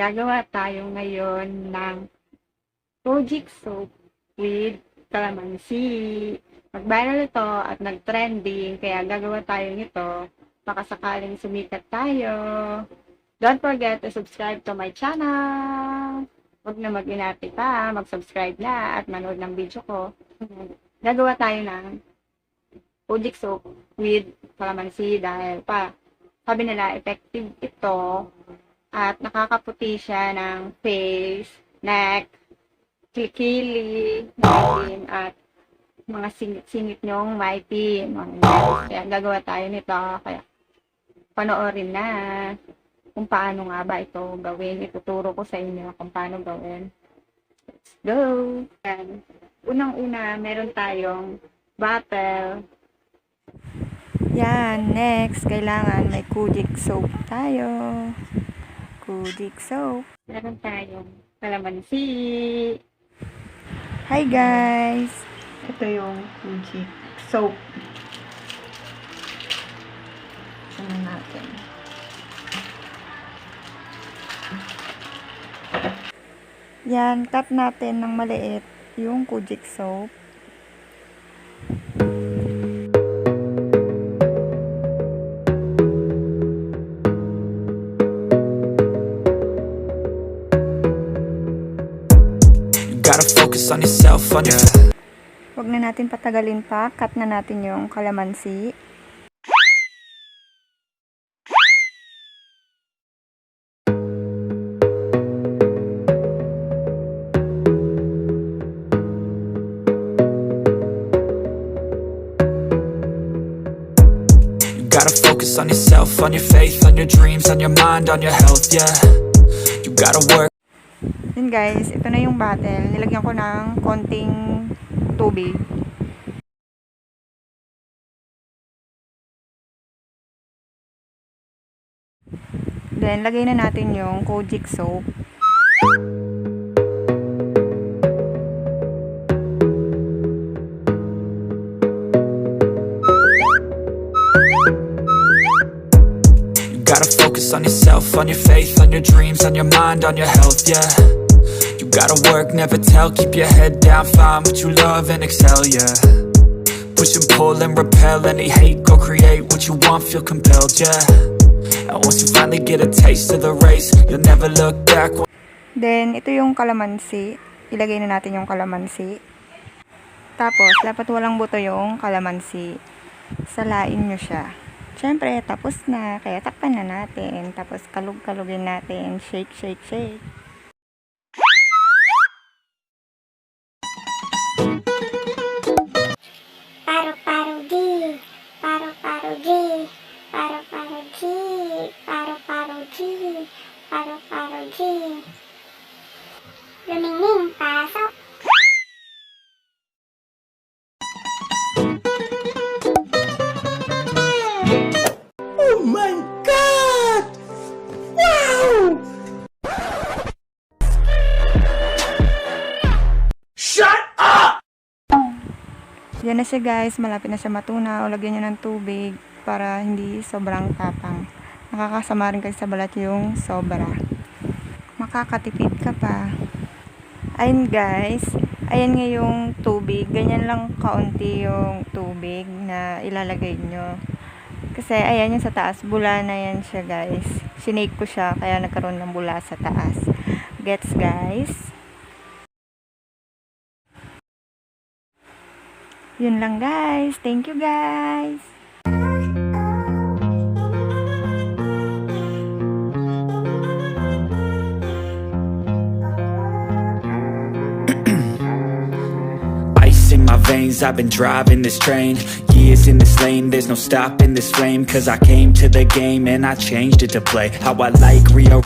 gagawa tayo ngayon ng Kojic soap with calamansi. Mag-viral ito at nag-trending, kaya gagawa tayo nito. Baka sakaling sumikat tayo. Don't forget to subscribe to my channel. Huwag na mag-inati pa, mag-subscribe na at manood ng video ko. Gagawa tayo ng Kojic soap with calamansi dahil sabi nila effective ito at nakakaputi siya ng face, neck, kilikili, maitim, at mga singit-singit nyong maitim. Kaya gagawa tayo nito. Kaya panoorin na kung paano nga ba ito gawin. Ituturo ko sa inyo kung paano gawin. Let's go! Yan. Unang-una, meron tayong bottle. Yan. Next, kailangan may Kojic soap tayo. Kojic soap. Meron tayong calamansi. Hi guys! Ito yung Kojic soap. Tignan natin. Yan, cut natin ng maliit yung Kojic soap. Gotta focus on yourself, on your... Huwag na natin patagalin pa. Cut na natin yung calamansi. You gotta focus on yourself, on your faith, on your dreams, on your mind, on your health, yeah. You gotta work. Yun guys, ito na yung bottle. Nilagyan ko ng konting tubig. Then, lagay na natin yung Kojic soap. You gotta focus on yourself, on your faith, on your dreams, on your mind, on your health, yeah. You gotta work, never tell, keep your head down, find what you love and excel, yeah. Push and pull and repel any hate, go create what you want, feel compelled, yeah. And once you finally get a taste of the race, you'll never look back. Then, ito yung calamansi. Ilagay na natin yung calamansi. Tapos, dapat walang buto yung calamansi. Salain nyo siya. Siyempre, tapos na. Kaya takpan na natin. Tapos, kalug-kalugin natin. Shake, shake, shake. Paru-paru-G, paru-paru-G, paru-paru-G, paru-paru-G, paru-paru-G. Lumingning, pasok. Oh my God! Wow! Shut up! Yan na siya guys. Malapit na siya matunaw. Lagyan nyo ng tubig para hindi sobrang tapang. Nakakasama rin kasi sa balat yung sobra. Makakatipid ka pa. Ayun guys. Ayan nga yung tubig. Ganyan lang kaunti yung tubig na ilalagay nyo. Kasi ayan yung sa taas. Bula na yan siya guys. Sinake ko siya kaya nagkaroon ng bula sa taas. Gets guys? Yun lang guys. Thank you guys. Ice in my veins, I've been driving this train. Years in this lane, there's no stopping this flame. Cause I came to the game and I changed it to play how I like, Rio.